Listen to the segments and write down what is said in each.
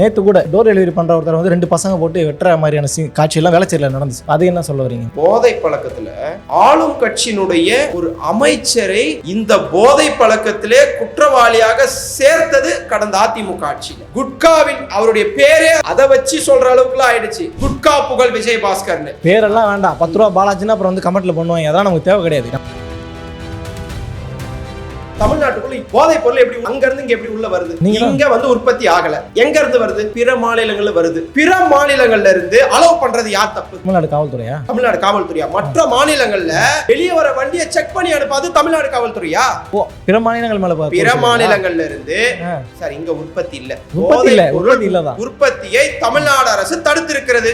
நேற்று கூட door delivery பண்ணுற ஒருத்தர் வந்து 2 பசங்க போட்டு வெட்டுற மாதிரியான காட்சியெல்லாம் வேளச்சேரியில் நடந்துச்சு. அது என்ன சொல்ல வரீங்க? போதை பழக்கத்துல ஆளும் கட்சியினுடைய ஒரு அமைச்சரை இந்த போதை பழக்கத்திலே குற்றவாளியாக சேர்த்தது கடந்த அதிமுக ஆட்சியில். குட்காவின் அவருடைய பேரே அதை வச்சு சொல்ற அளவுக்குலாம் ஆயிடுச்சு. குட்கா புகழ் விஜயபாஸ்கர்னு பேரெல்லாம் வேண்டாம். 10 ரூபா பாலாஜின்னா அப்புறம் வந்து கமெண்ட்ல பண்ணுவாங்க. அதான் நமக்கு தேவை கிடையாது. தமிழ்நாட்டுக்குள்ள போதை பொருள் எப்படி அங்க இருந்து இங்க எப்படி உள்ள வருது? இங்க வந்து உற்பத்தி ஆகல. எங்க இருந்து வருது? பிற மாநிலங்கள்ல வருது. பிற மாநிலங்கள்ல இருந்து அலோவ் பண்றது யார் தப்பு? தமிழ்நாடு காவல்துறையா? தமிழ்நாடு காவல்துறையா? மற்ற மாநிலங்கள்ல வெளியே வர வண்டியை செக் பண்ணி அனுப்பாது தமிழ்நாடு காவல்துறையா? பிற மாநிலங்கள் மேல பிற மாநிலங்கள்ல இருந்து சார் இங்க உற்பத்தி இல்ல. உற்பத்தியை தமிழ்நாடு அரசு தடுத்து இருக்கிறது.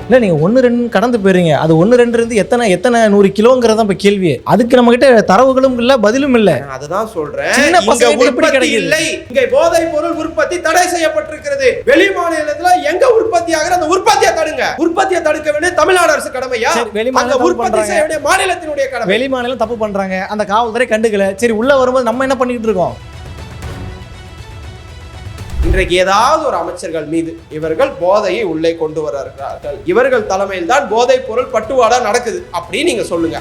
இல்லை நீங்கள் 1-2 கடந்து போயிருங்க. அது 1-2 இருந்து எத்தனை 100 கிலோங்கிறத இப்போ கேள்வி. அதுக்கு நம்ம கிட்ட தரவுகளும் இல்லை, பதிலும் இல்லை. அதுதான் சொல்றேன். உற்பத்தி இல்லை. இங்க போதை பொருள் உற்பத்தி தடை செய்யப்பட்டிருக்கிறது. வெளி மாநிலத்துல எங்க உற்பத்தி ஆகிற அந்த உற்பத்தியை தடுங்க. உற்பத்தியை தடுக்க வேண்டிய தமிழ்நாடு அரசு கடமையா? உற்பத்தி செய்ய வேண்டிய மாநிலத்தினுடைய கடமை. வெளி மாநிலம் தப்பு பண்றாங்க, அந்த காவல்துறை கண்டுக்கல. சரி, உள்ள வரும்போது நம்ம என்ன பண்ணிட்டு இருக்கோம்? இன்றைக்கு ஏதாவது ஒரு அமைச்சர்கள் மீது இவர்கள் போதையை உள்ளே கொண்டு வருகிறார்கள், இவர்கள் தலைமையில் தான் போதை பொருள் பட்டுவாடா நடக்குது அப்படின்னு நீங்க சொல்லுங்க.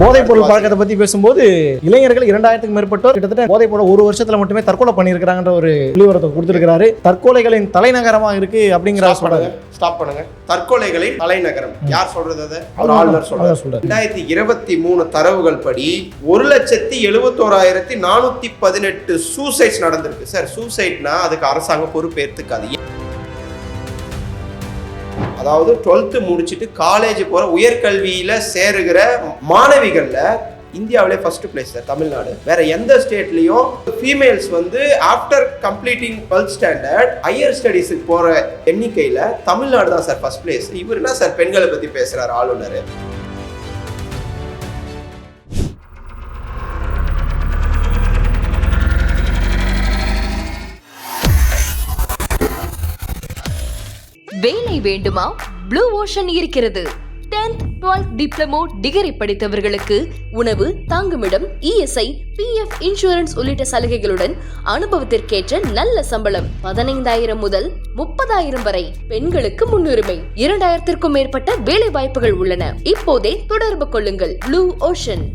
போதைப் பொருள் பழக்கத்தை பத்தி பேசும்போது இளைஞர்கள் 2000க்கும் மேற்பட்டோர் கிட்டத்தட்ட போதைப் பொருள் 1 வருஷத்துல மட்டுமே தற்கொலை பண்ணியிருக்கிறாங்கன்ற ஒரு புள்ளிவிவரத்தை கொடுத்திருக்கிறாரு. தற்கொலைகளின் தலைநகரமாக இருக்கு அப்படிங்கிற ஸ்டாப் பண்ணுங்க. தற்கொலைகளின் தலைநகரம் யார் சொல்றது? அது ஒரு ஆளுநர் சொல்றாரு. 2023 தரவுகள் படி 1,71,418 சூசைட்ஸ் நடந்திருக்கு. சார், சூசைட்னா அதுக்கு அரசாங்கம் பொறுப்பேற்றுக்காது. அதாவது 12th முடிச்சுட்டு காலேஜ் போற உயர்கல்வியில சேருகிற மாணவிகள்ல இந்தியாவிலே ஃபர்ஸ்ட் பிளேஸ் சார் தமிழ்நாடு. வேற எந்த ஸ்டேட்லயும் ஃபீமேல்ஸ் வந்து after completing 12th standard higher ஸ்டடீஸுக்கு போற எண்ணிக்கையில தமிழ்நாடு தான் சார் ஃபர்ஸ்ட் பிளேஸ். இவர் என்ன சார் பெண்களை பத்தி பேசுறாரு ஆளுநர்? வேலை வேண்டுமா? ப்ளூ ஓஷன் இருக்கிறது. 10th 12th டிப்ளமோ டிகிரி படித்தவர்களுக்கு உணவு, தங்குமிடம், இஎஸ்ஐ, பிஎஃப் இன்சூரன்ஸ் உள்ளிட்ட சலுகைகளுடன் அனுபவத்திற்கேற்ற நல்ல சம்பளம் 15,000 முதல் 30,000 வரை. பெண்களுக்கு முன்னுரிமை. 2000க்கும் மேற்பட்ட வேலை வாய்ப்புகள் உள்ளன. இப்போதே தொடர்பு கொள்ளுங்கள். Blue ocean.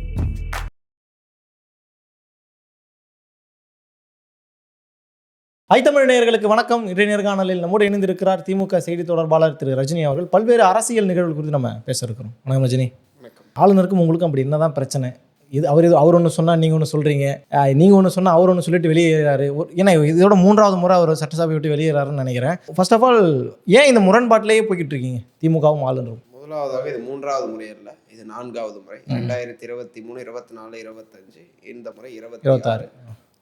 தமிழ் நேயர்களுக்கு வணக்கம். இன்றைய நேர்காணலில் நம்மோடு இணைந்திருக்கிறார் திமுக செய்தி தொடர்பாளர் திரு ரஜினி அவர்கள். பல்வேறு அரசியல் நிகழ்வுகள் குறித்து நம்ம பேச இருக்கிறோம். வணக்கம் ரஜினி. ஆளுநருக்கும் உங்களுக்கும் அப்படி என்னதான் பிரச்சனை? அவர் ஒன்று சொன்னால் நீங்கள் ஒன்று சொல்கிறீங்க, நீங்கள் ஒன்று சொன்னால் அவர் ஒன்று சொல்லிட்டு வெளியேறாரு. ஏன்னா இதோட 3வது முறை அவர் சட்டசபை விட்டு வெளியேறாருன்னு நினைக்கிறேன். ஃபர்ஸ்ட் ஆஃப் ஆல், ஏன் இந்த முரண்பாட்டிலேயே போய்கிட்டு இருக்கீங்க திமுகவும் ஆளுநரும்? முதலாவதாக இது 3வது முறை அல்ல, இது 4வது முறை. 2023, 24, 25, இந்த முறை 26.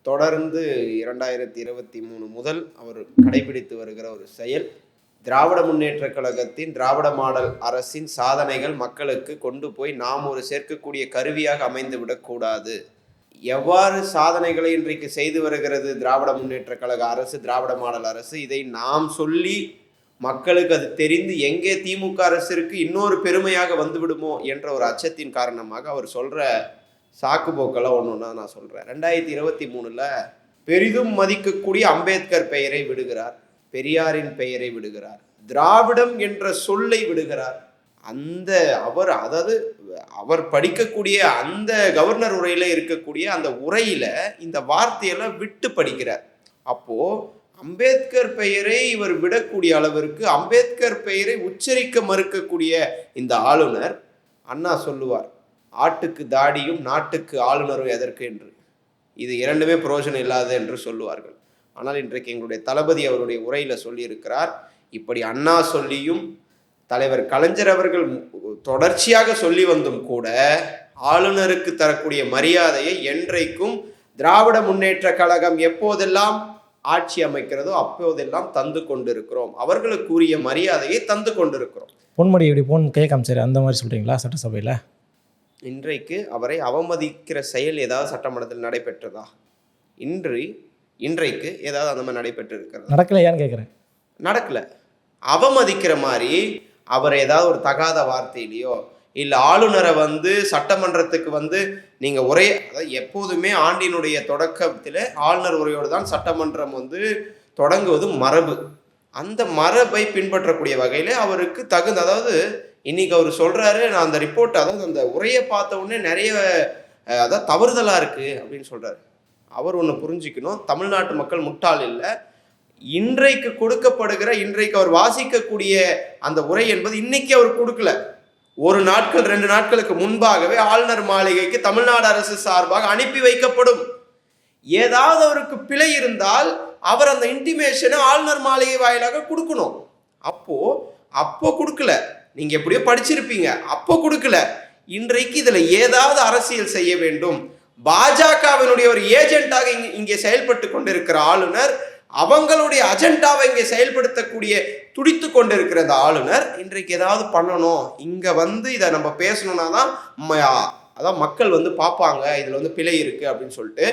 தொடர்ந்து 2023 முதல் அவர் கடைபிடித்து வருகிற ஒரு செயல், திராவிட முன்னேற்ற கழகத்தின் திராவிட மாடல் அரசின் சாதனைகள் மக்களுக்கு கொண்டு போய் நாம் ஒரு சேர்க்கக்கூடிய கருவியாக அமைந்து விடக்கூடாது. எவ்வாறு சாதனைகளை இன்றைக்கு செய்து வருகிறது திராவிட முன்னேற்ற கழக அரசு, திராவிட மாடல் அரசு, இதை நாம் சொல்லி மக்களுக்கு அது தெரிந்து எங்கே திமுக அரசிற்கு இன்னொரு பெருமையாக வந்து விடுமோ என்ற ஒரு அச்சத்தின் காரணமாக அவர் சொல்ற சாக்கு போக்கெல்லாம் ஒன்றுன்னா நான் சொல்கிறேன். 2023 பெரிதும் மதிக்கக்கூடிய அம்பேத்கர் பெயரை விடுகிறார், பெரியாரின் பெயரை விடுகிறார், திராவிடம் என்ற சொல்லை விடுகிறார். அவர் படிக்கக்கூடிய அந்த கவர்னர் உரையில இருக்கக்கூடிய அந்த உரையில இந்த வார்த்தையெல்லாம் விட்டு படிக்கிறார். அப்போ அம்பேத்கர் பெயரை இவர் விடக்கூடிய அளவிற்கு அம்பேத்கர் பெயரை உச்சரிக்க மறுக்கக்கூடிய இந்த ஆளுநர், அண்ணா சொல்லுவார், ஆட்டுக்கு தாடியும் நாட்டுக்கு ஆளுநரும் எதற்கு என்று, இது இரண்டுமே பிரயோஜனம் இல்லாது என்று சொல்லுவார்கள். ஆனால் இன்றைக்கு எங்களுடைய தளபதி அவருடைய உரையில சொல்லியிருக்கிறார், இப்படி அண்ணா சொல்லியும் தலைவர் கலைஞர் அவர்கள் தொடர்ச்சியாக சொல்லி வந்தும் கூட ஆளுநருக்கு தரக்கூடிய மரியாதையை என்றைக்கும் திராவிட முன்னேற்ற கழகம் எப்போதெல்லாம் ஆட்சி அமைக்கிறதோ அப்போதெல்லாம் தந்து கொண்டிருக்கிறோம், அவர்களுக்கு உரிய மரியாதையை தந்து கொண்டிருக்கிறோம். பொன்முடி இப்படி போன் கேட்காம சரி அந்த மாதிரி சொல்றீங்களா சட்டசபையில்? இன்றைக்கு அவரை அவமதிக்கிற செயல் ஏதாவது சட்டமன்றத்தில் நடைபெற்றதா? இன்றைக்கு ஏதாவது அந்த மாதிரி நடைபெற்று இருக்கிறது? நடக்கலையான்னு கேட்குறேன். நடக்கல. அவமதிக்கிற மாதிரி அவர் ஏதாவது ஒரு தகாத வார்த்தையிலையோ இல்லை ஆளுநரை வந்து சட்டமன்றத்துக்கு நீங்கள் அதாவது எப்போதுமே ஆண்டினுடைய தொடக்கத்தில் ஆளுநர் உரையோடு தான் சட்டமன்றம் தொடங்குவது மரபு. அந்த மரபை பின்பற்றக்கூடிய வகையில் அவருக்கு அதாவது இன்னைக்கு அவர் சொல்கிறாரு, நான் அந்த ரிப்போர்ட் அதாவது அந்த உரையை பார்த்த உடனே நிறைய அதாவது தவறுதலாக இருக்குது அப்படின்னு சொல்கிறாரு. அவர் ஒன்று புரிஞ்சுக்கணும், தமிழ்நாட்டு மக்கள் முட்டாள் இல்லை. இன்றைக்கு கொடுக்கப்படுகிற இன்றைக்கு அவர் வாசிக்கக்கூடிய அந்த உரை என்பது இன்னைக்கு அவர் கொடுக்கல. 2 நாட்களுக்கு முன்பாகவே ஆளுநர் மாளிகைக்கு தமிழ்நாடு அரசு சார்பாக அனுப்பி வைக்கப்படும். ஏதாவது அவருக்கு பிழை இருந்தால் அவர் அந்த இன்டிமேஷனை ஆளுநர் மாளிகை வாயிலாக கொடுக்கணும். அப்போ கொடுக்கல. நீங்க எப்படியோ படிச்சிருப்பீங்க, அப்போ கொடுக்கல. இன்றைக்கு இதுல ஏதாவது அரசியல் செய்ய வேண்டும். பாஜகவினுடைய ஒரு ஏஜென்டாக இங்கே செயல்பட்டு கொண்டிருக்கிற ஆளுநர், அவங்களுடைய அஜெண்டாவை இங்கே செயல்படுத்தக்கூடிய துடித்து கொண்டிருக்கிற ஆளுநர் இன்றைக்கு ஏதாவது பண்ணணும். இங்க இதை நம்ம பேசணும்னா தான் அதான் மக்கள் பார்ப்பாங்க, இதுல பிழை இருக்கு அப்படின்னு சொல்லிட்டு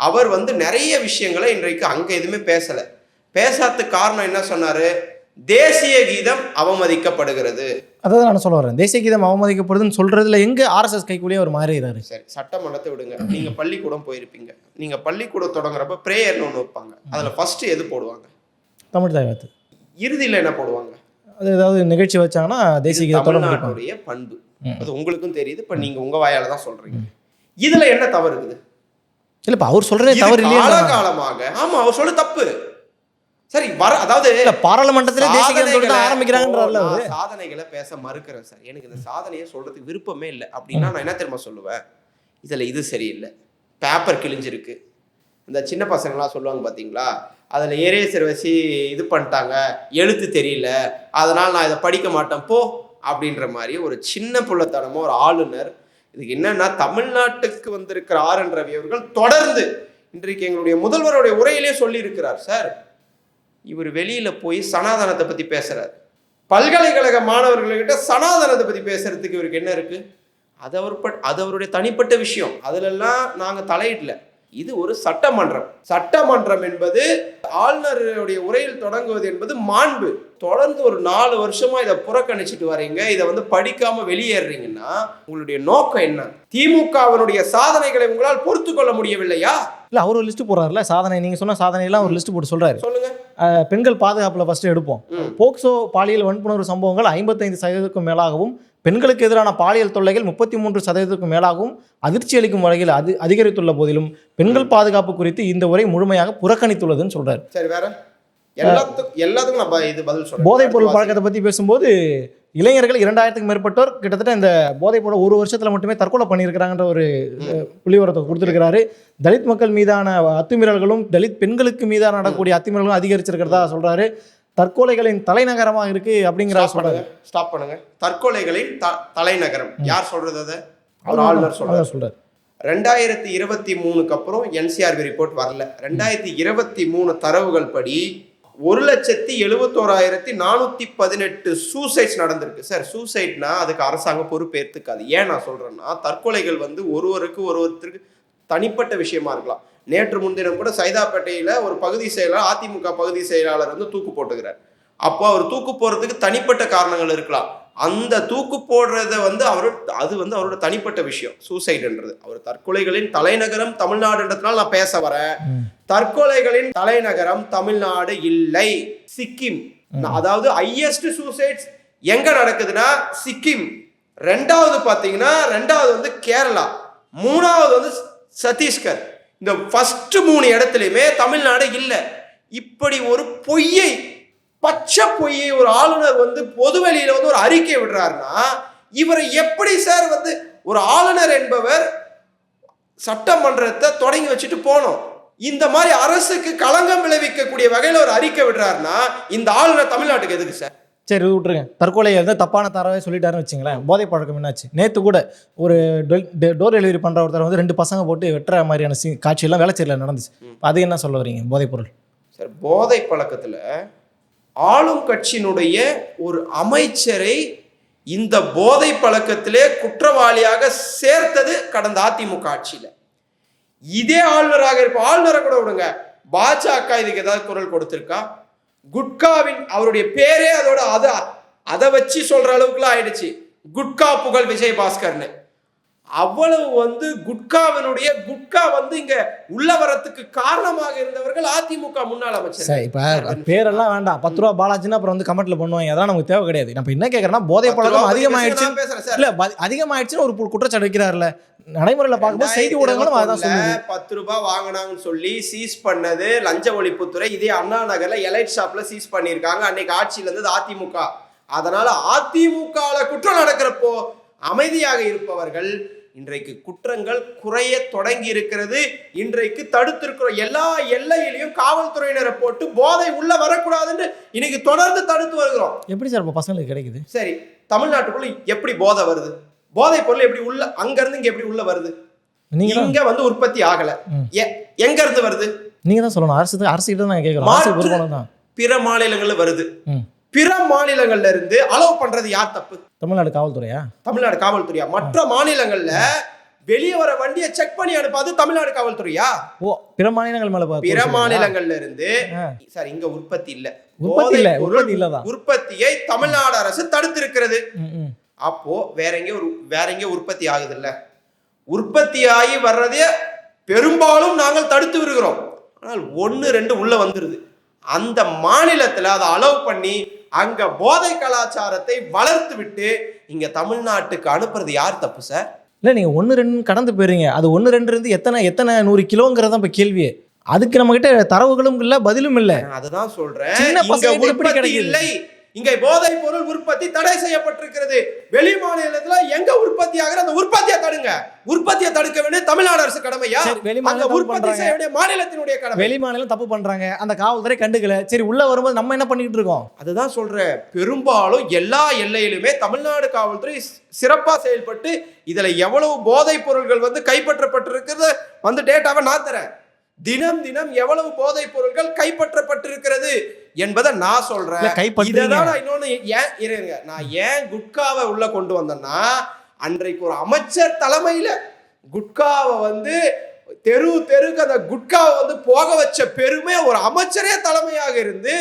அவர் நிறைய விஷயங்களை இன்றைக்கு அங்க எதுவுமே பேசாததுக்கு காரணம் என்ன சொன்னாரு? தேசிய கீதம் அவமதிக்கப்படுகிறது. அதான் நான் சொல்ல வரேன், தேசிய கீதம் அவமதிக்கப்படுதுன்னு சொல்றதுல எங்க ஆர்எஸ்எஸ் கைக்குள்ளேயே ஒரு மாறிடுறாரு. சரி, சட்டமன்றத்தை விடுங்க, நீங்க பள்ளிக்கூடம் போயிருப்பீங்க. நீங்க பள்ளிக்கூடம் தொடங்குறப்ப பிரேயர்னு ஒன்று வைப்பாங்க. அதுல ஃபர்ஸ்ட் எது போடுவாங்க? தமிழ் தாய் வாழ்த்து. இறுதியில் என்ன போடுவாங்க? அது ஏதாவது நிகழ்ச்சி வச்சாங்கன்னா தேசிய கீதத்தோட தமிழ்நாட்டுடைய பண்பு. அது உங்களுக்கும் தெரியுது. இப்ப நீங்க உங்க வாயால தான் சொல்றீங்க. இதுல என்ன தவறு இருக்குது? இல்லப்பா, அவர் சொல்றதே தவறு இல்லையா? காலகாலமாக ஆமா, அவர் சொல்ல தப்பு. சரி, அதாவது பாராளுமன்றத்திலே தேசிய கீதம் சொல்லிட்டு ஆரம்பிக்கிறாங்கன்றதுல சாதனைகளை பேச மறுக்கிறேன் சார். எனக்கு இந்த சாதனையை சொல்றதுக்கு விருப்பமே இல்லை அப்படின்னா நான் என்ன தெரியுமா சொல்லுவேன்? இதுல இது சரியில்லை, பேப்பர் கிழிஞ்சிருக்கு. இந்த சின்ன பசங்களாம் சொல்லுவாங்க பார்த்தீங்களா, அதில் எரேசர் வச்சு இது பண்ணிட்டாங்க, எழுத்து தெரியல, அதனால் நான் இதை படிக்க மாட்டேன் போ அப்படின்ற மாதிரி ஒரு சின்ன புள்ளத்தனமோ ஒரு ஆளுநர். இதுக்கு என்னன்னா, தமிழ்நாட்டுக்கு வந்திருக்கிற RN ரவி அவர்கள் தொடர்ந்து இன்றைக்கு எங்களுடைய முதல்வருடைய உரையிலே சொல்லி இருக்கிறார். சார், இவர் வெளியில போய் சனாதனத்தை பத்தி பேசுறாரு. பல்கலைக்கழக மாணவர்கள்கிட்ட சனாதனத்தை பத்தி பேசுறதுக்கு இவருக்கு என்ன இருக்கு? அது அவருடைய தனிப்பட்ட விஷயம். அதுலெல்லாம் நாங்க தலையிடல. இது ஒரு சட்டமன்றம். சட்டமன்றம் என்பது ஆளுநருடைய உரையில் தொடங்குவது என்பது மாண்பு. தொடர்ந்து ஒரு 4 வருஷமா இதை புறக்கணிச்சிட்டு வரீங்க. இதை படிக்காம வெளியேறீங்கன்னா உங்களுடைய நோக்கம் என்ன? திமுகவினுடைய சாதனைகளை உங்களால் பொறுத்து கொள்ள முடியவில்லையா? இல்ல, அவர் ஒரு லிஸ்ட் போடுறாருல, சாதனை நீங்க சொன்ன சாதனை எல்லாம் ஒரு லிஸ்ட் போட்டு சொல்றாரு. சொல்லுங்க. பெண்கள் பாதுகாப்புல ஃபர்ஸ்ட் எடுப்போம். போக்சோ பாலியல் வன்புணர்வு சம்பவங்கள் 55% மேலாகவும், பெண்களுக்கு எதிரான பாலியல் தொல்லைகள் 33% மேலாகவும் அதிர்ச்சி அளிக்கும் வகையில் அதிகரித்துள்ள போதிலும் பெண்கள் பாதுகாப்பு குறித்து இந்த உரை முழுமையாக புறக்கணித்துள்ளதுன்னு சொல்றாரு. சரி, வேற எல்லாத்துக்கும் நான் இது பதில் சொல்றேன். போதைப் பொருள் பழக்கத்தை பத்தி பேசும்போது இளைஞர்கள் 2000க்கும் மேற்பட்டோர் கிட்டத்தட்ட இந்த போதைப் பொருள் 1 வருஷத்துல மட்டுமே தற்கொலை பண்ணியிருக்கிறாங்கன்ற ஒரு புள்ளிவரத்தை கொடுத்துருக்கிறாரு. தலித் மக்கள் மீதான அத்துமீறல்களும் தலித் பெண்களுக்கு மீதான நடக்கக்கூடிய அத்துமீறல்களும் அதிகரிச்சிருக்கிறதா சொல்றாரு. தற்கொலைகளின் தலைநகரமாக இருக்கு அப்படிங்கிற ஸ்டாப் பண்ணுங்க. தற்கொலைகளின் தலைநகரம் யார் சொல்றது? அதை ஆளுநர் சொல்றாரு. 2023க்கு அப்புறம் NCRB ரிப்போர்ட் வரல. 2023 தரவுகள் படி 1,71,418 சூசைட்ஸ் நடந்திருக்கு. சார், சூசைட்னா அதுக்கு அரசாங்கம் பொறுப்பேற்றுக்காது. ஏன் நான் சொல்றேன்னா, தற்கொலைகள் ஒருவருக்கு தனிப்பட்ட விஷயமா இருக்கலாம். நேற்று முன்தினம் கூட சைதாப்பேட்டையில ஒரு பகுதி செயலாளர், அதிமுக பகுதி செயலாளர் தூக்கு போட்டுக்கிறார். அப்போ அவர் தூக்கு போறதுக்கு தனிப்பட்ட காரணங்கள் இருக்கலாம். அந்த தூக்கு போடுறத அவரோட தனிப்பட்ட விஷயம். சூசைடுன்றது அவர் தற்கொலைகளின் தலைநகரம் தமிழ்நாடுன்றதுனால நான் பேச வரேன். தற்கொலைகளின் தலைநகரம் தமிழ்நாடு இல்லை, சிக்கிம். அதாவது ஹையஸ்ட் சூசைட்ஸ் எங்க நடக்குதுன்னா சிக்கிம். ரெண்டாவது கேரளா, மூணாவது சத்தீஸ்கர். இந்த ஃபர்ஸ்ட் 3 இடத்துலையுமே தமிழ்நாடு இல்லை. இப்படி ஒரு பச்சை பொய்யை ஒரு ஆளுநர் பொதுவெளியில ஒரு அறிக்கை விடுறாருன்னா, இவரை எப்படி சார் ஒரு ஆளுநர் என்பவர் சட்டமன்றத்தை தொடங்கி வச்சுட்டு போனோம். இந்த மாதிரி அரசுக்கு களங்கம் விளைவிக்கக்கூடிய வகையில் ஒரு அறிக்கை விடுறாருன்னா, இந்த ஆளுநர் தமிழ்நாட்டுக்கு எதுக்கு சார்? சரி, விட்டுருங்க. தற்கொலை தப்பான தரவே சொல்லிட்டாருன்னு வச்சுங்களேன். போதை பழக்கம் என்னாச்சு? நேற்று கூட ஒரு டோர் டெலிவரி பண்ணுற ஒருத்தர் 2 பசங்க போட்டு வெட்டுற மாதிரியான காட்சியெல்லாம் வேளச்சேரியில் நடந்துச்சு. அது என்ன சொல்ல வரீங்க? போதைப் பொருள் சார், போதை பழக்கத்தில் ஆளும் கட்சியினுடைய ஒரு அமைச்சரை இந்த போதை பழக்கத்திலே குற்றவாளியாக சேர்த்தது கடந்த அதிமுக ஆட்சியில். இதே ஆளுநராக இருப்ப ஆளுநரை கூட விடுங்க, பாஜக இதுக்கு ஏதாவது குரல் கொடுத்திருக்கா? குட்காவின் அவருடைய பேரே அதை வச்சு சொல்ற அளவுக்குலாம் ஆயிடுச்சு. குட்கா புகழ் விஜயபாஸ்கர்னு. அவ்வளவு வந்து குட்கா வந்து இங்க உள்ள வரத்துக்கு காரணமாக இருந்தவர்கள் அதிமுக முன்னாள் அமைச்சர். இப்ப பேரெல்லாம் வேண்டாம். 10 ரூபா பாலாஜின்னா அப்புறம் வந்து கமெண்ட்ல பண்ணுவாங்க. அதான் நமக்கு தேவை கிடையாது. நம்ம என்ன கேட்கறேன்னா போதை பழக்கம் அதிகமாயிடுச்சு இல்ல, அதிகமாயிடுச்சுன்னு ஒரு குற்றச்சாட்டு வைக்கிறாருல்ல. நடைமுறையில பார்க்கும்போது செய்தி ஊடகங்களும் அதான் சொல்லுது. 10 ரூபாய் வாங்கினாங்கன்னு சொல்லி சீஸ் பண்ணது லஞ்ச ஒழிப்புத்துறை. இதே அண்ணா நகர்ல எலைட் ஷாப்ல சீஸ் பண்ணியிருக்காங்க. அன்னைக்கு ஆட்சியில இருந்தது அதிமுக. அதனால அதிமுகல குற்றம் நடக்கிறப்போ அமைதியாக இருப்பவர்கள் இன்றைக்கு குற்றங்கள் குறைய தொடங்கி இருக்கிறது. இன்றைக்கு தடுத்திருக்கிற எல்லா எல்லையிலையும் காவல்துறையினரை போட்டு போதை உள்ள வரக்கூடாதுன்னு இன்னைக்கு தொடர்ந்து தடுத்து வருகிறோம். எப்படி சார் இப்போ பசங்களுக்கு கிடைக்குது? சரி, தமிழ்நாட்டுக்குள்ள எப்படி போதை வருது? போதை பொருள் எப்படி உள்ள அங்க இருந்து இங்க எப்படி உள்ள வருது? இங்க வந்து உற்பத்தி ஆகல, எங்க இருந்து வருது? நீங்க தான் சொல்லணும். அரசு கிட்ட தான் கேட்கறோம். பிற மாநிலங்கள்ல வருது. பிற மாநிலங்கள்ல இருந்து அலோவ் பண்றது யார் தப்பு? தமிழ்நாடு காவல்துறையா? தமிழ்நாடு காவல்துறையா? மற்ற மாநிலங்கள்ல வெளியே வர வண்டியை செக் பண்ணி அனுப்பாது தமிழ்நாடு காவல்துறையா? ஓ, பிற மாநிலங்கள் மேல பிற மாநிலங்கள்ல இருந்து சார் இங்க உற்பத்தி இல்ல, உற்பத்தியை தமிழ்நாடு அரசு தடுத்திருக்கிறது. அப்போ வேற எங்க உற்பத்தி ஆகுது இல்ல? உற்பத்தி ஆகி வர்றதே பெரும்பாலும் நாங்கள் தடுத்து வருகிறோம். ஆனால் 1-2 உள்ள வந்துருது. அந்த மாநிலத்துல அதை அலோவ் பண்ணி அங்க போதை கலாச்சாரத்தை வளர்த்து விட்டு இங்க தமிழ்நாட்டுக்கு அனுப்புறது யார் தப்பு சார்? இல்ல, நீங்க 1-2 கடந்து போயிருங்க. அது 1-2 இருந்து எத்தனை 100 கிலோங்கிறதா இப்ப கேள்வி. அதுக்கு நம்ம கிட்ட தரவுகளும் இல்ல, பதிலும் இல்ல. அதுதான் சொல்றேன். இங்க உற்பத்தி இல்லை, இங்க போதைப் பொருள் உற்பத்தி தடை செய்யப்பட்டிருக்கிறது. வெளி மாநிலத்துல எங்க உற்பத்தி ஆகிற அந்த உற்பத்தியை தடுங்க. உற்பத்தியை தடுக்க வேண்டிய தமிழ்நாடு அரசு கடமையா? உற்பத்தி செய்ய வேண்டிய மாநிலத்தினுடைய கடமை. வெளி மாநிலம் தப்பு பண்றாங்க, அந்த காவல்துறை கண்டுக்கல. சரி, உள்ள வரும்போது நம்ம என்ன பண்ணிட்டு இருக்கோம்? அதுதான் சொல்றேன். பெரும்பாலும் எல்லா எல்லையிலுமே தமிழ்நாடு காவல்துறை சிறப்பா செயல்பட்டு இதுல எவ்வளவு போதைப் பொருள்கள் வந்து கைப்பற்றப்பட்டிருக்கிறது வந்து டேட்டாவை நான் தரேன். தினம் தினம் எவ்வளவு போதைப் பொருட்கள் கைப்பற்றப்பட்டிருக்கிறது என்பதை நான் சொல்றேன். இன்னொன்னு நான் ஏன் குட்காவை உள்ள கொண்டு வந்தேன்னா, அன்றைக்கு ஒரு அமைச்சர் தலைமையில குட்காவை வந்து தெருக்கு அந்த குட்காவை வந்து போக வச்ச பெருமை ஒரு அமைச்சரே தலைமையாக இருந்து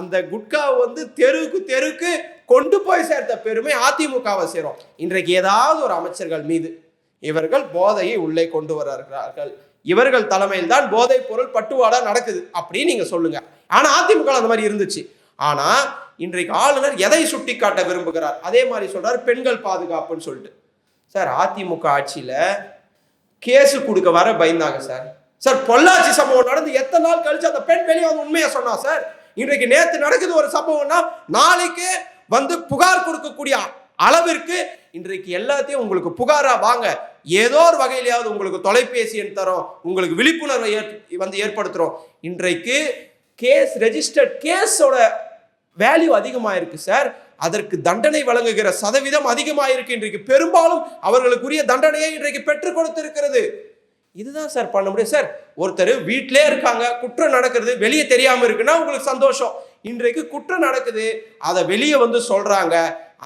அந்த குட்காவை வந்து தெருக்கு கொண்டு போய் சேர்த்த பெருமை அதிமுகவை சேரும். இன்றைக்கு ஏதாவது ஒரு அமைச்சர்கள் மீது இவர்கள் போதையை உள்ளே கொண்டு வருகிறார்கள், இவர்கள் தலைமையில் தான் போதைப் பொருள் பட்டுவாடா நடக்குது அப்படின்னு நீங்க சொல்லுங்க. ஆனா அதிமுக அந்த மாதிரி இருந்துச்சு. ஆனா இன்றைக்கு ஆளுநர் எதை சுட்டி காட்ட விரும்புகிறார்? அதே மாதிரி சொல்றாரு பெண்கள் பாதுகாப்புன்னு சொல்லிட்டு. சார், அதிமுக ஆட்சியில கேஸ் கொடுக்க வர பயந்தாங்க சார். சார், பொள்ளாச்சி சம்பவம் நடந்து எத்தனை நாள் கழிச்சு அந்த பெண் வெளியே வந்து உண்மையா சொன்னா சார். இன்றைக்கு நேத்து நடக்குது ஒரு சம்பவம்னா நாளைக்கு வந்து புகார் கொடுக்கக்கூடிய அளவிற்கு இன்றைக்கு எல்லாத்தையும் உங்களுக்கு புகாரா வாங்க, ஏதோ ஒரு வகையிலாவது உங்களுக்கு தொலைபேசி எண் தரோம், உங்களுக்கு விழிப்புணர்வை வந்து ஏற்படுத்துறோம். இன்றைக்கு கேஸ் ரெஜிஸ்டர்ட் கேஸோட வேல்யூ அதிகமாயிருக்கு சார். அதற்கு தண்டனை வழங்குகிற சதவீதம் அதிகமாயிருக்கு. இன்றைக்கு பெரும்பாலும் அவர்களுக்குரிய தண்டனையை இன்றைக்கு பெற்றுக் கொடுத்திருக்கிறது. இதுதான் சார் பண்ண முடியும். சார், ஒருத்தர் வீட்டிலே இருக்காங்க, குற்றம் நடக்கிறது, வெளியே தெரியாம இருக்குன்னா உங்களுக்கு சந்தோஷம். இன்றைக்கு குற்றம் நடக்குது, அதை வெளியே வந்து சொல்றாங்க.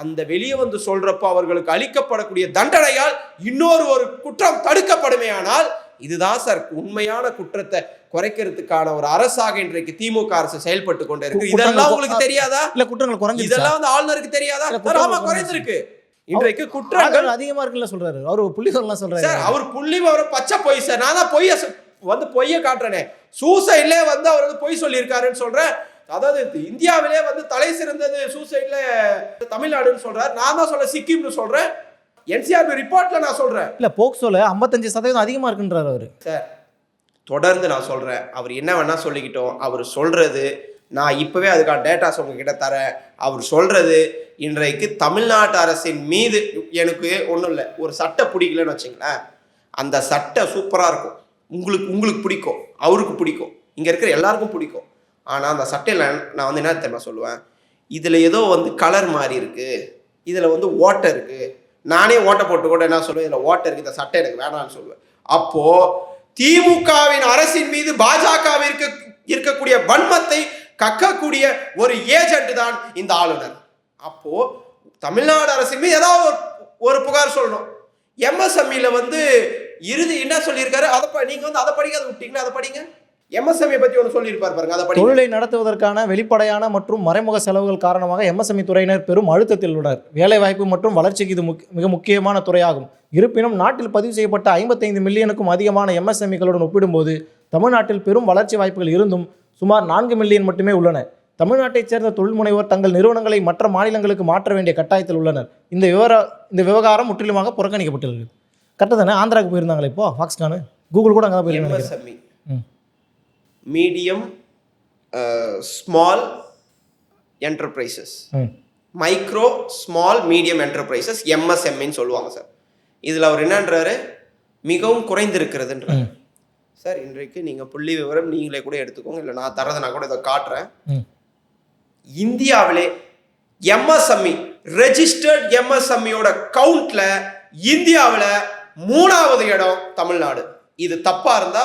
அந்த வெளியே வந்து சொல்றப்போ அவர்களுக்கு அளிக்கப்படக்கூடிய தண்டனையால் இன்னொரு குற்றம் தடுக்கப்படுமையானால் இதுதான் சார் உண்மையான குற்றத்தை குறைக்கிறதுக்கான ஒரு அரசாக இன்றைக்கு திமுக அரசு செயல்பட்டு கொண்டே இருக்கு. இதெல்லாம் உங்களுக்கு தெரியாதா? இல்ல, குற்றங்கள் குறைஞ்சு இதெல்லாம் வந்து ஆளுநருக்கு தெரியாதா? குறைஞ்சிருக்கு. இன்றைக்கு குற்றங்கள் அதிகமா இருக்குல்ல சொல்றாரு. அவர் புள்ளிவரம் சொல்றாரு சார். அவர் புள்ளிவரம் பச்சை பொய் சார். நான் தான் பொய்ய காட்டுறேனே. சூசைட்ல வந்து அவர் வந்து பொய் சொல்லியிருக்காருன்னு சொல்றேன். அதாவது இந்தியாவிலே வந்து தலை சிறந்தது சூசைட்ல தமிழ்நாடுன்னு சொல்றாரு. நான் தான் சொல்ல சிக்கிம்னு சொல்றேன். என்சிஆர்பி ரிப்போர்ட்ல நான் சொல்றேன். இல்ல, போக்சோல 55% அதிகமா இருக்குன்றாரு அவரு. சார், தொடர்ந்து நான் சொல்றேன். அவர் என்ன வேணா சொல்லிக்கிட்டோம். அவர் சொல்றது நான் இப்பவே அதுக்கான டேட்டாஸ் உங்ககிட்ட தரேன். அவர் சொல்றது இன்றைக்கு தமிழ்நாட்டு அரசின் மீது எனக்கு ஒன்றும் இல்லை, ஒரு சட்டை பிடிக்கலன்னு வச்சுங்களேன், அந்த சட்டை சூப்பரா இருக்கும், உங்களுக்கு பிடிக்கும், அவருக்கு பிடிக்கும், இங்க இருக்கிற எல்லாருக்கும் பிடிக்கும். ஆனால் அந்த சட்டையில் நான் வந்து என்ன தெரியுமா சொல்லுவேன், இதில் ஏதோ வந்து கலர் மாறி இருக்குது, இதில் வந்து ஓட்டை இருக்குது. நானே ஓட்டை போட்டு கூட என்ன சொல்லுவேன், இதில் ஓட்டை இருக்குது, இந்த சட்டை எனக்கு வேணான்னு சொல்லுவேன். அப்போது திமுகவின் அரசின் மீது பாஜகவிற்கு இருக்கக்கூடிய வன்மத்தை கக்கக்கூடிய ஒரு ஏஜென்ட் தான் இந்த ஆளுநர். அப்போது தமிழ்நாடு அரசின் மீது ஏதாவது ஒரு புகார் சொல்லணும். எம்எஸ்எம்இல வந்து இறுதி என்ன சொல்லியிருக்காரு, அதை நீங்கள் வந்து அதை படிக்காத விட்டீங்கன்னா அதை படிங்க. எம்எஸ்எம்இ பத்தி ஒன்று சொல்லியிருப்பார் பாருங்க, அதை படி. தொழிலை நடத்துவதற்கான வெளிப்படையான மற்றும் மறைமுக செலவுகள் காரணமாக எம்எஸ்எம்இ துறையினர் பெரும் அழுத்தத்தில் உள்ளனர். வேலைவாய்ப்பு மற்றும் வளர்ச்சிக்கு இது மிக முக்கியமான துறையாகும். இருப்பினும் நாட்டில் பதிவு செய்யப்பட்ட 55 மில்லியனுக்கும் அதிகமான எம்எஸ்எம்இகளுடன் ஒப்பிடும்போது தமிழ்நாட்டில் பெரும் வளர்ச்சி வாய்ப்புகள் இருந்தும் சுமார் 4 மில்லியன் மட்டுமே உள்ளன. தமிழ்நாட்டைச் சேர்ந்த தொழில் முனைவோர் தங்கள் நிறுவனங்களை மற்ற மாநிலங்களுக்கு மாற்ற வேண்டிய கட்டாயத்தில் உள்ளனர். இந்த விவகாரம் முற்றிலுமாக புறக்கணிக்கப்பட்டுள்ளது. கரெக்டாக தானே? ஆந்திராவுக்கு போயிருந்தாங்களே இப்போ ஃபாக்ஸ்கானு, கூகுள் கூட அங்கே தான் போயிருந்தாங்க. MSME medium small enterprises, micro small medium enterprises, எம்எஸ்எம்இன்னு சொல்லுவாங்க சார். இதில் அவர் என்னன்றாரு, மிகவும் குறைந்திருக்கிறதுன்றார் சார். இன்றைக்கு நீங்கள் புள்ளி விவரம் நீங்களே கூட எடுத்துக்கோங்க, இல்லை நான் தரதை நான் கூட இதை காட்டுறேன். இந்தியாவிலே எம்எஸ்எம்இ ரெஜிஸ்டர்ட் எம்எஸ்எம்இயோட கவுண்ட்ல இந்தியாவில் 3வது இடம் தமிழ்நாடு. இது தப்பா இருந்தா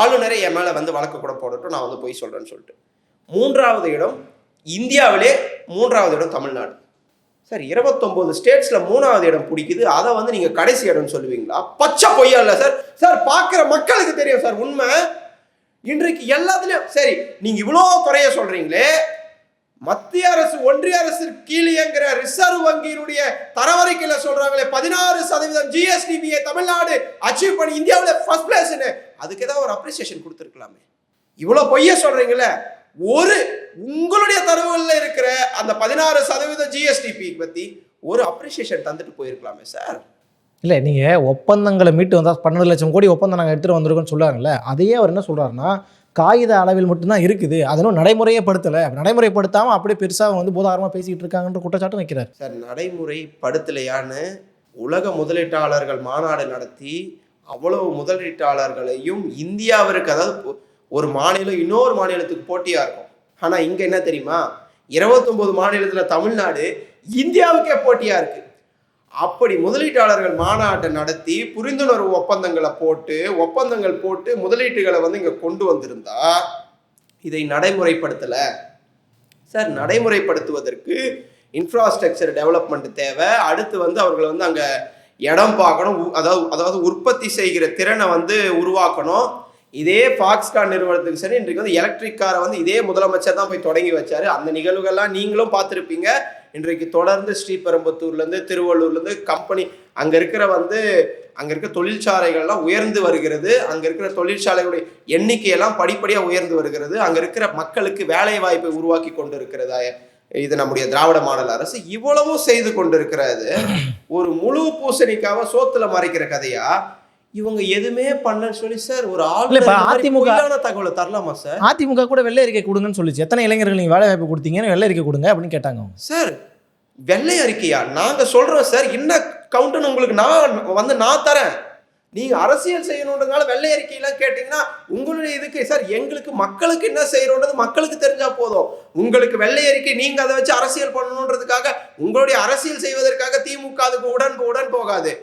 ஆளுநரை என் மேல வந்து வழக்கு கூட போடட்டும், நான் வந்து போய் சொல்றேன்னு சொல்லிட்டு. 3வது இடம் இந்தியாவிலே, 3வது இடம் தமிழ்நாடு. சார் 29 ஸ்டேட்ஸ்ல 3வது இடம் பிடிக்குது, அதை வந்து நீங்க கடைசி இடம் சொல்லுவீங்களா? பச்சை பொய்யா இல்லை சார். சார் பார்க்குற மக்களுக்கு தெரியும் சார் உண்மை. இன்றைக்கு எல்லாத்துலயும் சரி, நீங்க இவ்வளோ குறைய சொல்றீங்களே, மத்திய அரசு ஒன்றிய அரசு கீழேங்கிற ரிசர்வ் வங்கியினுடைய தரவரிக்கையில சொல்றாங்களே 16% ஜிஎஸ்டிபியை தமிழ்நாடு அச்சீவ் பண்ணி இந்தியாவில் ஃபர்ஸ்ட் பிளேஸ்னு, அதுக்கு ஏதாவது ஒரு அப்ரிசியேஷன் கொடுத்துருக்கலாமே. இவ்வளோ பொய்ய சொல்றீங்களே, ஒரு உங்களுடைய தரவுகளில் இருக்கிற அந்த 16% ஜிஎஸ்டிபி பத்தி ஒரு அப்ரிசியேஷன் தந்துட்டு போயிருக்கலாமே சார். இல்லை, நீங்கள் ஒப்பந்தங்களை மீட்டு வந்தால் 12 லட்சம் கோடி ஒப்பந்தம் நாங்கள் எடுத்துகிட்டு வந்திருக்கோம்னு சொல்கிறாங்கல்ல, அதையே அவர் என்ன சொல்கிறாருன்னா காகித அளவில் மட்டும்தான் இருக்குது, அதனும் நடைமுறையே படுத்தலை. நடைமுறைப்படுத்தாமல் அப்படியே பெருசாக வந்து போதாரமாக பேசிக்கிட்டு இருக்காங்கன்ற குற்றச்சாட்டும் வைக்கிறார் சார். நடைமுறைப்படுத்தலையான்னு உலக முதலீட்டாளர்கள் மாநாடு நடத்தி அவ்வளவு முதலீட்டாளர்களையும் இந்தியாவிற்கு, அதாவது ஒரு மாநிலம் இன்னொரு மாநிலத்துக்கு போட்டியாக இருக்கும். ஆனால் இங்கே என்ன தெரியுமா, 29 மாநிலத்தில் தமிழ்நாடு இந்தியாவுக்கே போட்டியாக இருக்குது. அப்படி முதலீட்டாளர்கள் மாநாட்டை நடத்தி புரிந்துணர்வு ஒப்பந்தங்கள் போட்டு முதலீட்டுகளை வந்து இங்கே கொண்டு வந்திருந்தா இதை நடைமுறைப்படுத்தலை சார். நடைமுறைப்படுத்துவதற்கு இன்ஃப்ராஸ்ட்ரக்சர் டெவலப்மெண்ட் தேவை. அடுத்து வந்து அவர்களை வந்து அங்கே இடம் பார்க்கணும், அதாவது உற்பத்தி செய்கிற திறனை வந்து உருவாக்கணும். இதே ஃபாக்ஸ்கான் நிறுவனத்துக்கு சரி, இன்றைக்கு வந்து எலக்ட்ரிக் காரை வந்து இதே முதலமைச்சர் தான் போய் தொடங்கி வச்சாரு. அந்த நிகழ்வுகள்லாம் நீங்களும் பார்த்துருப்பீங்க. இன்றைக்கு தொடர்ந்து ஸ்ரீபெரும்புத்தூர்லேருந்து திருவள்ளூர்லேருந்து கம்பெனி அங்கே இருக்க தொழிற்சாலைகள்லாம் உயர்ந்து வருகிறது. அங்கே இருக்கிற தொழிற்சாலைகளுடைய எண்ணிக்கையெல்லாம் படிப்படியாக உயர்ந்து வருகிறது. அங்கே இருக்கிற மக்களுக்கு வேலை வாய்ப்பை உருவாக்கி கொண்டு இருக்கிறதா இது நம்முடைய திராவிட மாடல் அரசு இவ்வளவும் செய்து கொண்டிருக்கிறது. ஒரு முழு பூசணிக்காக சோத்துல மறைக்கிற கதையா இவங்க எதுவுமே பண்ணலன்னு சொல்லி சார் ஒரு அதிமுக தகவலை தரலாமா சார்? அதிமுக கூட வெள்ளை அறிக்கை கொடுங்கன்னு சொல்லிச்சு. எத்தனை இளைஞர்கள் நீங்க வேலை வாய்ப்பு கொடுத்தீங்கன்னு வெள்ளை அறிக்கை கொடுங்க அப்படின்னு கேட்டாங்க சார். வெள்ளை அறிக்கையா? நாங்க சொல்றோம் சார், என்ன கவுண்ட்னு உங்களுக்கு நான் தரேன். நீங்க அரசியல் செய்யணுன்றதுனால வெள்ளை அறிக்கையெல்லாம் கேட்டீங்கன்னா உங்களுடைய இதுக்கு சார், எங்களுக்கு மக்களுக்கு என்ன செய்யணுன்றது மக்களுக்கு தெரிஞ்சா போதும். உங்களுக்கு வெள்ளை அறிக்கை நீங்க அதை வச்சு அரசியல் பண்ணணுன்றதுக்காக, உங்களுடைய அரசியல் செய்வதற்காக திமுக அதுக்கு உடன் போகாது.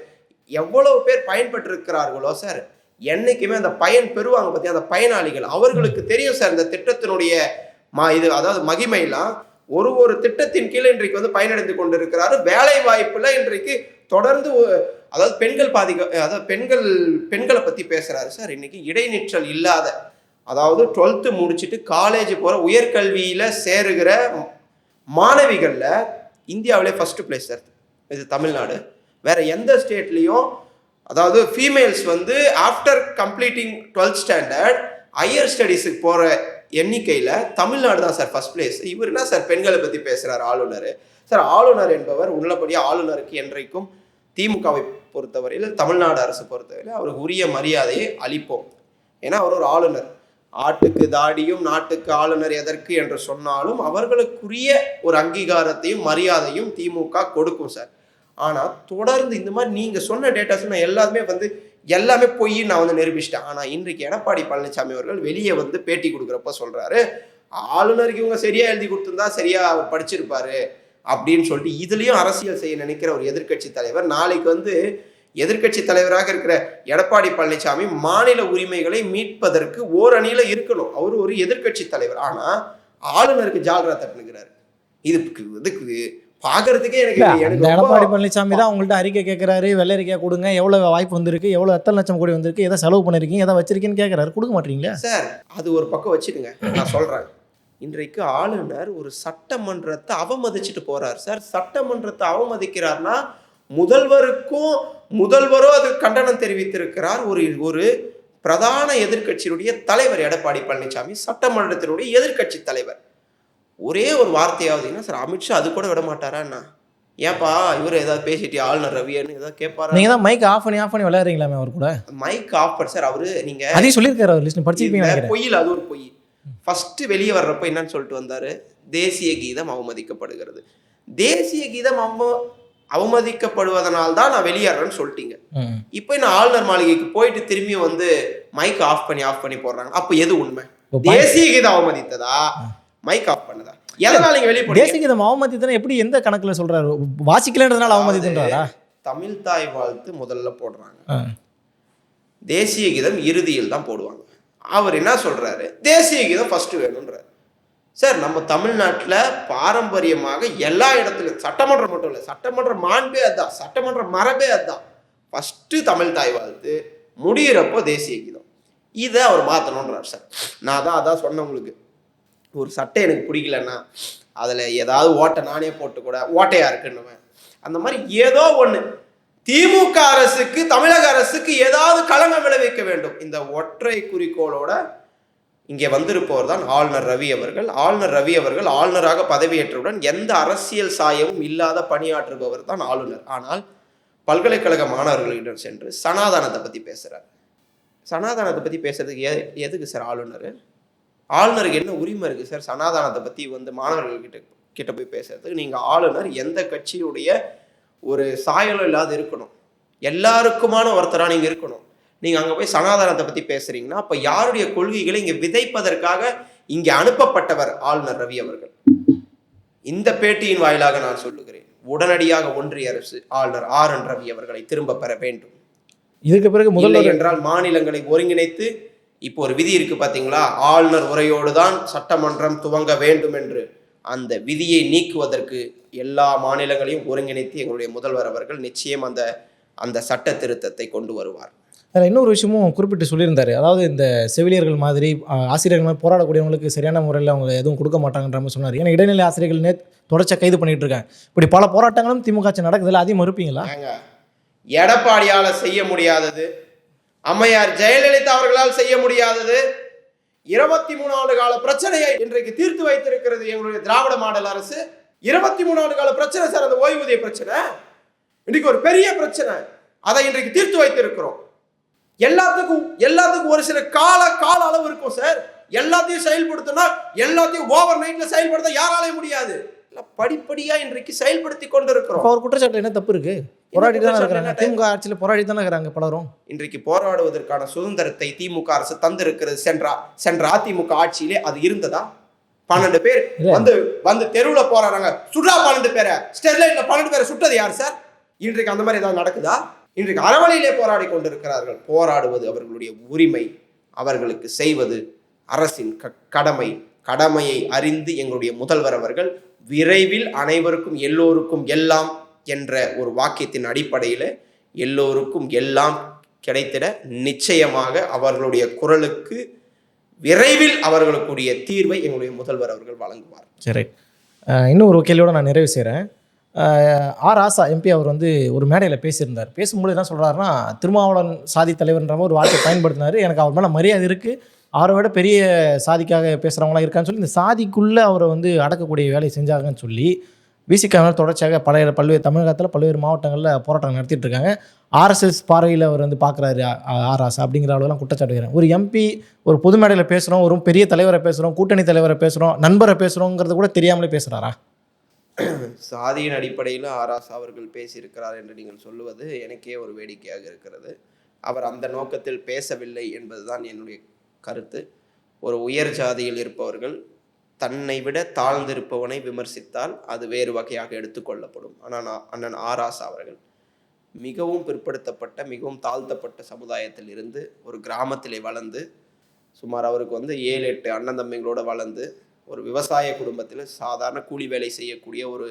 எவ்வளவு பேர் பயன்பெற்று இருக்கிறார்களோ சார், என்னைக்குமே அந்த பயன் பெறுவாங்க பத்தி அந்த பயனாளிகள் அவர்களுக்கு தெரியும் சார். இந்த திட்டத்தினுடைய அதாவது மகிமைலாம் ஒரு திட்டத்தின் கீழே இன்றைக்கு வந்து பயனடைந்து கொண்டிருக்கிறாரு. வேலை வாய்ப்புல இன்றைக்கு தொடர்ந்து அதாவது பெண்களை பத்தி பேசுறாரு சார். இன்னைக்கு இடைநிற்றல் இல்லாத, அதாவது 12th முடிச்சுட்டு காலேஜ் போற உயர்கல்வியில சேருகிற மாணவிகள்ல இந்தியாவிலே ஃபர்ஸ்ட் பிளேஸ் சார். இது தமிழ்நாடு. வேற எந்த ஸ்டேட்லையும், அதாவது ஃபீமேல்ஸ் வந்து after completing 12th standard higher ஸ்டடீஸுக்கு போகிற எண்ணிக்கையில் தமிழ்நாடு தான் சார் ஃபர்ஸ்ட் பிளேஸ். இவர் என்ன சார் பெண்களை பற்றி பேசுகிறார் ஆளுநர் சார்? ஆளுநர் என்பவர் உள்ளபடியாக ஆளுநருக்கு என்றைக்கும் திமுகவை பொறுத்தவரையில், தமிழ்நாடு அரசு பொறுத்தவரையில் அவருக்கு உரிய மரியாதையை அளிப்போம். ஏன்னா அவர் ஒரு ஆளுநர். ஆட்டுக்கு தாடியும் நாட்டுக்கு ஆளுநர் எதற்கு என்று சொன்னாலும் அவர்களுக்குரிய ஒரு அங்கீகாரத்தையும் மரியாதையும் திமுக கொடுக்கும் சார். ஆனால் தொடர்ந்து இந்த மாதிரி நீங்கள் சொன்ன டேட்டாஸ் நான் எல்லாமே போய் நான் வந்து நிரூபிச்சிட்டேன். ஆனால் இன்றைக்கு எடப்பாடி பழனிசாமி அவர்கள் வெளியே வந்து பேட்டி கொடுக்குறப்ப சொல்கிறாரு, ஆளுநருக்கு இவங்க சரியாக எழுதி கொடுத்துருந்தா சரியாக அவர் படிச்சிருப்பாரு அப்படின்னு சொல்லிட்டு இதுலேயும் அரசியல் செய்ய நினைக்கிற ஒரு எதிர்கட்சி தலைவர். நாளைக்கு வந்து எதிர்கட்சி தலைவராக இருக்கிற எடப்பாடி பழனிசாமி மாநில உரிமைகளை மீட்பதற்கு ஓரணியில் இருக்கணும். அவர் ஒரு எதிர்கட்சி தலைவர். ஆனால் ஆளுநருக்கு ஜால்ரா தட்டுனுக்கிறார். இதுக்கு பார்க்கறதுக்கே இல்ல, எனக்கு அந்த எடப்பாடி பழனிசாமி தான் உங்கள்ட்ட அறிக்கை கேட்கறாரு, வெள்ளை அறிக்கை கொடுங்க, எவ்வளவு வாய்ப்பு வந்திருக்கு, எவ்வளவு எத்தனை லட்சம் கோடி வந்திருக்கு, எதை செலவு பண்ணிருக்கீங்க, எதை வச்சிருக்கீங்கன்னு கேட்கறாரு, கொடுக்க மாட்டீங்களா? சார் அது ஒரு பக்கம் வச்சுடுங்க. நான் சொல்றேன், இன்றைக்கு ஆளுநர் ஒரு சட்டமன்றத்தை அவமதிச்சுட்டு போறார் சார். சட்டமன்றத்தை அவமதிக்கிறார்னா முதல்வரோ அது கண்டனம் தெரிவித்திருக்கிறார். ஒரு பிரதான எதிர்க்கட்சியினுடைய தலைவர் எடப்பாடி பழனிசாமி, சட்டமன்றத்தினுடைய எதிர்க்கட்சி தலைவர். ஒரே ஒரு வார்த்தையாவது சார் அமித்ஷா அது கூட விட மாட்டாரா என்ன? ஏன்பா இவர் ஏதாவது பேசிட்டு ஆளுநர் ரவின்னு ஏதாவது கேட்பாரா? நீங்க தான் மைக் ஆஃப் பண்ணி விளையாடுறீங்களாமே அவர் கூட. மைக் ஆஃப் பண்ண சார் அவரு நீங்க அதையும் சொல்லியிருக்காரு அவர், லிஸ்ட் படிச்சிருப்பீங்க. பொய்யில் அது ஒரு பொய். ஃபர்ஸ்ட் வெளியே வர்றப்ப என்னன்னு சொல்லிட்டு வந்தாரு, தேசிய கீதம் அவமதிக்கப்படுகிறது. தேசிய கீதம் அவமதிக்கப்படுவதனால்தான் நான் வெளியேறேன்னு சொல்லிட்டீங்க. இப்போ நான் ஆளுநர் மாளிகைக்கு போயிட்டு திரும்பி வந்து மைக் ஆஃப் பண்ணி போடுறாங்க. அப்ப எது உண்மை? தேசிய கீதம் அவமதித்ததா, மைக் ஆஃப் பண்ணதா? எதனால நீங்க வெளியே தேசிய கீதம் அவமதித்தனா எப்படி, எந்த கணக்குல சொல்றாரு? வாசிக்கலன்றதுனால அவமதித்தன்றாரா? தமிழ் தாய் வாழ்த்து முதல்ல போடுறாங்க, தேசிய கீதம் இறுதியில் தான் போடுவாங்க. அவர் என்ன சொல்றாரு, தேசிய கீதம் ஃபர்ஸ்ட் வேணும்ன்றார். சார் நம்ம தமிழ்நாட்டில் பாரம்பரியமாக எல்லா இடத்துலையும், சட்டமன்றம் மட்டும் இல்லை, சட்டமன்ற மாண்பே அதுதான், சட்டமன்ற மரபே அதுதான். ஃபஸ்ட்டு தமிழ் தாய் வாழ்த்து, முடிகிறப்போ தேசிய கீதம். இதை அவர் மாற்றணுன்றார் சார். நான் தான் அதான் சொன்னேன் உங்களுக்கு, ஒரு சட்டை எனக்கு பிடிக்கலன்னா அதில் ஏதாவது ஓட்டை நானே போட்டு கூட ஓட்டையாக இருக்குன்னுவேன். அந்த மாதிரி ஏதோ ஒன்று திமுக அரசுக்கு, தமிழக அரசுக்கு ஏதாவது களங்கம் விளைவிக்க வேண்டும். இந்த ஒற்றை குறிக்கோளோட இங்கே வந்திருப்பவர் தான் ஆளுநர் ரவி அவர்கள். ஆளுநர் ரவி அவர்கள் ஆளுநராக பதவியேற்றவுடன் எந்த அரசியல் சாயமும் இல்லாத பணியாற்றுபவர் தான் ஆளுநர். ஆனால் பல்கலைக்கழக மாணவர்களிடம் சென்று சனாதனத்தை பற்றி பேசுகிறார். சனாதனத்தை பற்றி பேசுறதுக்கு எதுக்கு சார் ஆளுநர்? ஆளுநருக்கு என்ன உரிமை இருக்குது சார் சனாதனத்தை பற்றி வந்து மாணவர்கள்கிட்ட போய் பேசுறதுக்கு? நீங்கள் ஆளுநர் எந்த கட்சியுடைய ஒரு சாயலும் இல்லாத இருக்கணும், எல்லாருக்குமான ஒருத்தராக நீங்கள் இருக்கணும். நீங்கள் அங்கே போய் சனாதனத்தை பற்றி பேசுறீங்கன்னா அப்போ யாருடைய கொள்கைகளை இங்கே விதைப்பதற்காக இங்கே அனுப்பப்பட்டவர் ஆளுநர் ரவி அவர்கள். இந்த பேட்டியின் வாயிலாக நான் சொல்லுகிறேன், உடனடியாக ஒன்றிய அரசு ஆளுநர் RN ரவி அவர்களை திரும்ப பெற வேண்டும். இதுக்கு பிறகு முதல்வர் என்றால் மாநிலங்களை ஒருங்கிணைத்து, இப்போ ஒரு விதி இருக்கு பார்த்தீங்களா, ஆளுநர் உரையோடு தான் சட்டமன்றம் துவங்க வேண்டும் என்று. அந்த விதியை நீக்குவதற்கு எல்லா மாநிலங்களையும் ஒருங்கிணைத்து எங்களுடைய முதல்வர் அவர்கள் நிச்சயம் அந்த சட்ட திருத்தத்தை கொண்டு வருவார். அதில் இன்னொரு விஷயமும் குறிப்பிட்டு சொல்லியிருந்தாரு. அதாவது இந்த செவிலியர்கள் மாதிரி ஆசிரியர்கள் மாதிரி போராடக்கூடியவங்களுக்கு சரியான முறையில் அவங்க எதுவும் கொடுக்க மாட்டாங்கன்ற மாதிரி சொன்னார். ஏன்னா இடைநிலை ஆசிரியர்கள் தொடர்ச்சியாக கைது பண்ணிட்டு இருக்காங்க. இப்படி பல போராட்டங்களும் திமுக ஆட்சி நடக்குதுல்ல, அதையும் மறுப்பீங்களா? எடப்பாடியால் செய்ய முடியாதது, அம்மையார் ஜெயலலிதா அவர்களால் செய்ய முடியாதது, 23 ஆண்டு கால பிரச்சனையை இன்றைக்கு தீர்த்து வைத்திருக்கிறது எங்களுடைய திராவிட மாடல் அரசு. 23 ஆண்டு கால பிரச்சனை சார், அந்த ஓய்வூதிய பிரச்சனை இன்னைக்கு ஒரு பெரிய பிரச்சனை. அதை இன்றைக்கு தீர்த்து வைத்திருக்கிறோம். எல்லாத்துக்கும் ஒரு சில கால அளவு இருக்கும் சார். எல்லாத்தையும் செயல்படுத்தினா, எல்லாத்தையும் ஓவர் நைட்ல செயல்படுத்த யாராலையும் முடியாது. படிப்படியா இன்றைக்கு செயல்படுத்தி கொண்டு இருக்கிறோம். ஒரு குற்றச்சாட்டு என்ன தப்பு இருக்கு? போராடி தானே இருக்கிறாங்க. திமுக ஆட்சியில் போராடி தானே இருக்கிறாங்க பலரும். இன்றைக்கு போராடுவதற்கான சுதந்திரத்தை திமுக அரசு தந்திருக்கிறது. சென்ற அதிமுக ஆட்சியிலே அது இருந்ததா? 12 பேர் வந்து தெருவில் போராடுறாங்க, சுடா 12 பேரை, ஸ்டெர்லைட்ல 12 பேரை சுட்டது யார் சார்? இன்றைக்கு அந்த மாதிரி ஏதாவது நடக்குதா? இன்றைக்கு அறவழியிலே போராடி கொண்டிருக்கிறார்கள். போராடுவது அவர்களுடைய உரிமை, அவர்களுக்கு செய்வது அரசின் கடமை. கடமையை அறிந்து எங்களுடைய முதல்வர் அவர்கள் விரைவில் அனைவருக்கும் எல்லோருக்கும் எல்லாம் என்ற ஒரு வாக்கியத்தின் அடிப்படையில் எல்லோருக்கும் எல்லாம் கிடைத்திட நிச்சயமாக அவர்களுடைய குரலுக்கு விரைவில் அவர்களுக்குரிய தீர்வை எங்களுடைய முதல்வர் அவர்கள் வழங்குவார். சரி, இன்னும் ஒரு கேள்வியோடு நான் நிறைவு செய்கிறேன். ராசா எம்பி அவர் வந்து ஒரு மேடையில் பேசியிருந்தார். பேசும்போது என்ன சொல்கிறாருன்னா, திருமாவளவன் சாதி தலைவர்ன்ற ஒரு வார்த்தையை பயன்படுத்தினார். எனக்கு அவர் மேலே மரியாதை இருக்குது, அவரை விட பெரிய சாதிக்காக பேசுகிறவங்களாம் இருக்கான்னு சொல்லி இந்த சாதிக்குள்ளே அவரை வந்து அடக்கக்கூடிய வேலையை செஞ்சாங்கன்னு சொல்லி விசிக தொடர்ச்சியாக பல்வேறு தமிழகத்தில் பல்வேறு மாவட்டங்களில் போராட்டம் நடத்திட்டு இருக்காங்க. RSS பார்வையில் அவர் வந்து பார்க்குறாரு ராசா அப்படிங்கிற அளவுலாம் குற்றச்சாட்டு வைக்கிறேன். ஒரு எம்பி ஒரு பொது மேடையில் பேசுகிறோம், ஒரு பெரிய தலைவரை பேசுகிறோம், கூட்டணி தலைவரை பேசுகிறோம், நண்பரை பேசுகிறோங்கிறது கூட தெரியாமலே பேசுகிறாரா? சாதியின் அடிப்படையில் ராசா அவர்கள் பேசியிருக்கிறார் என்று நீங்கள் சொல்லுவது எனக்கே ஒரு வேடிக்கையாக இருக்கிறது. அவர் அந்த நோக்கத்தில் பேசவில்லை என்பதுதான் என்னுடைய கருத்து. ஒரு உயர் ஜாதியில் இருப்பவர்கள் தன்னை விட தாழ்ந்திருப்பவனை விமர்சித்தால் அது வேறு வகையாக எடுத்துக்கொள்ளப்படும். ஆனால் அண்ணன் ராசா அவர்கள் மிகவும் பிற்படுத்தப்பட்ட, மிகவும் தாழ்த்தப்பட்ட சமுதாயத்தில் இருந்து ஒரு கிராமத்திலே வளர்ந்து, சுமார் அவருக்கு வந்து 7-8 அண்ணன் தம்பிங்களோட வளர்ந்து, ஒரு விவசாய குடும்பத்தில் சாதாரண கூலி வேலை செய்யக்கூடிய ஒரு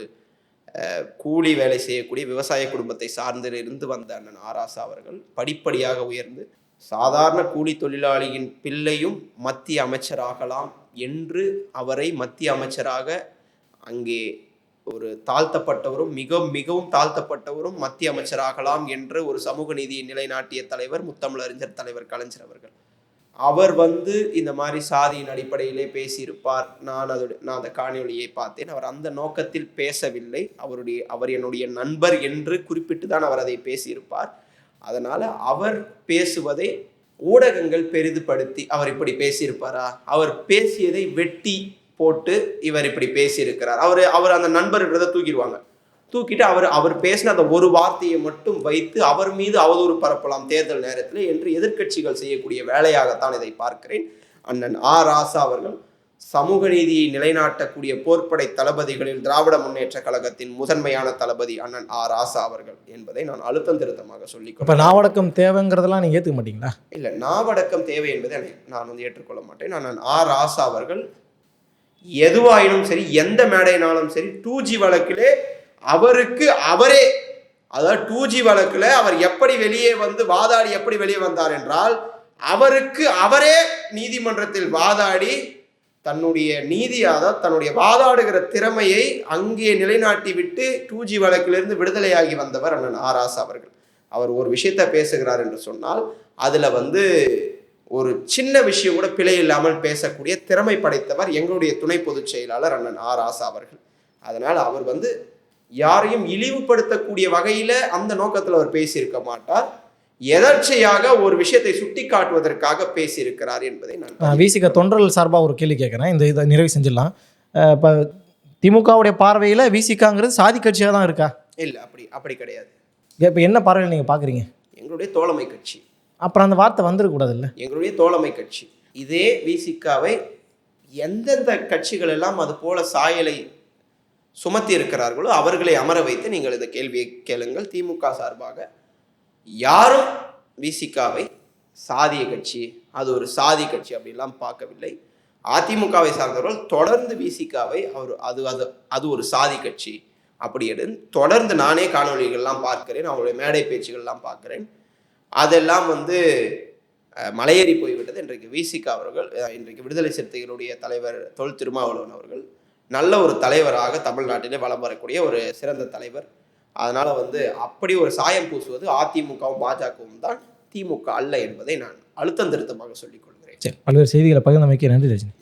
கூலி வேலை செய்யக்கூடிய விவசாய குடும்பத்தை சார்ந்து இருந்து வந்த அண்ணன் ஆராசா அவர்கள் படிப்படியாக உயர்ந்து சாதாரண கூலி தொழிலாளியின் பிள்ளையும் மத்திய அமைச்சராகலாம் என்று அவரை மத்திய அமைச்சராக அங்கே ஒரு தாழ்த்தப்பட்டவரும் மிகவும் தாழ்த்தப்பட்டவரும் மத்திய அமைச்சராகலாம் என்று ஒரு சமூக நீதியை நிலைநாட்டிய தலைவர் முத்தமிழறிஞர் தலைவர் கலைஞர் அவர்கள். அவர் இந்த மாதிரி சாதியின் அடிப்படையிலே பேசியிருப்பார். நான் அந்த காணொலியை பார்த்தேன். அவர் அந்த நோக்கத்தில் பேசவில்லை. அவர் என்னுடைய நண்பர் என்று குறிப்பிட்டு தான் அவர் அதை பேசியிருப்பார். அதனால அவர் பேசுவதை ஊடகங்கள் பெரிதுபடுத்தி அவர் இப்படி பேசியிருப்பாரா, அவர் பேசியதை வெட்டி போட்டு இவர் இப்படி பேசியிருக்கிறார், அவர் அந்த நண்பர்ன்றதை தூக்கிட்டு அவர் பேசின அந்த ஒரு வார்த்தையை மட்டும் வைத்து அவர் மீது அவதூறு பரப்பலாம் தேர்தல் நேரத்தில் என்று எதிர்க்கட்சிகள் செய்யக்கூடிய வேலையாகத்தான் இதை பார்க்கிறேன். அண்ணன் ராசா அவர்கள் சமூக நீதியை நிலைநாட்டக்கூடிய போர்ப்படை தளபதிகளில் திராவிட முன்னேற்ற கழகத்தின் முதன்மையான தளபதி அண்ணன் ராசா அவர்கள் என்பதை நான் அழுத்தம் திருத்தமாக சொல்லிக்கொள்கிறேன். இப்போ நாவடக்கம் தேவைங்கிறதெல்லாம் நீங்கள் ஏற்றுக்க மாட்டீங்களா? இல்லை, நாவடக்கம் தேவை என்பதை நான் ஏற்றுக்கொள்ள மாட்டேன். அண்ணன் ராசா அவர்கள் எதுவாயினும் சரி, எந்த மேடையினாலும் சரி, 2G வழக்கிலே அவரே அதாவது 2G வழக்கில் அவர் எப்படி வெளியே வாதாடி எப்படி வெளியே வந்தார் என்றால் அவரே நீதிமன்றத்தில் வாதாடி தன்னுடைய தன்னுடைய வாதாடுகிற திறமையை அங்கே நிலைநாட்டி விட்டு 2G வழக்கிலிருந்து விடுதலையாகி வந்தவர் அண்ணன் ராசா அவர்கள். அவர் ஒரு விஷயத்தை பேசுகிறார் என்று சொன்னால் அதுல ஒரு சின்ன விஷயம் கூட பிழை இல்லாமல் பேசக்கூடிய திறமை படைத்தவர் எங்களுடைய துணை பொதுச் செயலாளர் அண்ணன் ராசா அவர்கள். அதனால் அவர் யாரையும் இழிவுபடுத்தக்கூடிய வகையில அந்த நோக்கத்தில் அவர் பேசியிருக்க மாட்டார். எதர்ச்சையாக ஒரு விஷயத்தை சுட்டி காட்டுவதற்காக பேசியிருக்கிறார் என்பதை நான் விசிக தொண்டர்கள் சார்பாக ஒரு கேள்வி கேட்குறேன். இதை நிறைவு செஞ்சிடலாம். இப்போ திமுகவுடைய பார்வையில் விசிகாங்கிறது சாதி கட்சியாக தான் இருக்கா? இல்லை, அப்படி கிடையாது. இப்போ என்ன பார்வையில் நீங்கள் பார்க்குறீங்க? எங்களுடைய தோழமை கட்சி. அப்புறம் அந்த வார்த்தை வந்துடக்கூடாது இல்லை? எங்களுடைய தோழமை கட்சி. இதே விசிகாவை எந்தெந்த கட்சிகள் எல்லாம் அது போல சாயலை சுமத்தி இருக்கிறார்களோ அவர்களை அமர வைத்து நீங்கள் இந்த கேள்வியை கேளுங்கள். திமுக சார்பாக யாரும் விசிகாவை சாதிய கட்சி, அது ஒரு சாதி கட்சி அப்படிலாம் பார்க்கவில்லை. அதிமுகவை சார்ந்தவர்கள் தொடர்ந்து விசிகாவை அது ஒரு சாதி கட்சி அப்படி தொடர்ந்து நானே காணொலிகள்லாம் பார்க்கிறேன், அவங்களுடைய மேடை பேச்சுகள்லாம் பார்க்கிறேன். அதெல்லாம் மலையேறி போய்விட்டது. இன்றைக்கு விசிகா அவர்கள், இன்றைக்கு விடுதலை சிறுத்தைகளுடைய தலைவர் தொல் திருமாவளவன் அவர்கள் நல்ல ஒரு தலைவராக தமிழ்நாட்டிலே வலம் வரக்கூடிய ஒரு சிறந்த தலைவர். அதனால அப்படி ஒரு சாயம் பூசுவது அதிமுகவும் பாஜகவும் தான், திமுக அல்ல என்பதை நான் அழுத்தம் திருத்தமாக சொல்லிக் கொள்கிறேன். சரி, பல்வேறு செய்திகளை பகிர்ந்தமைக்கு நன்றி ரஜினி.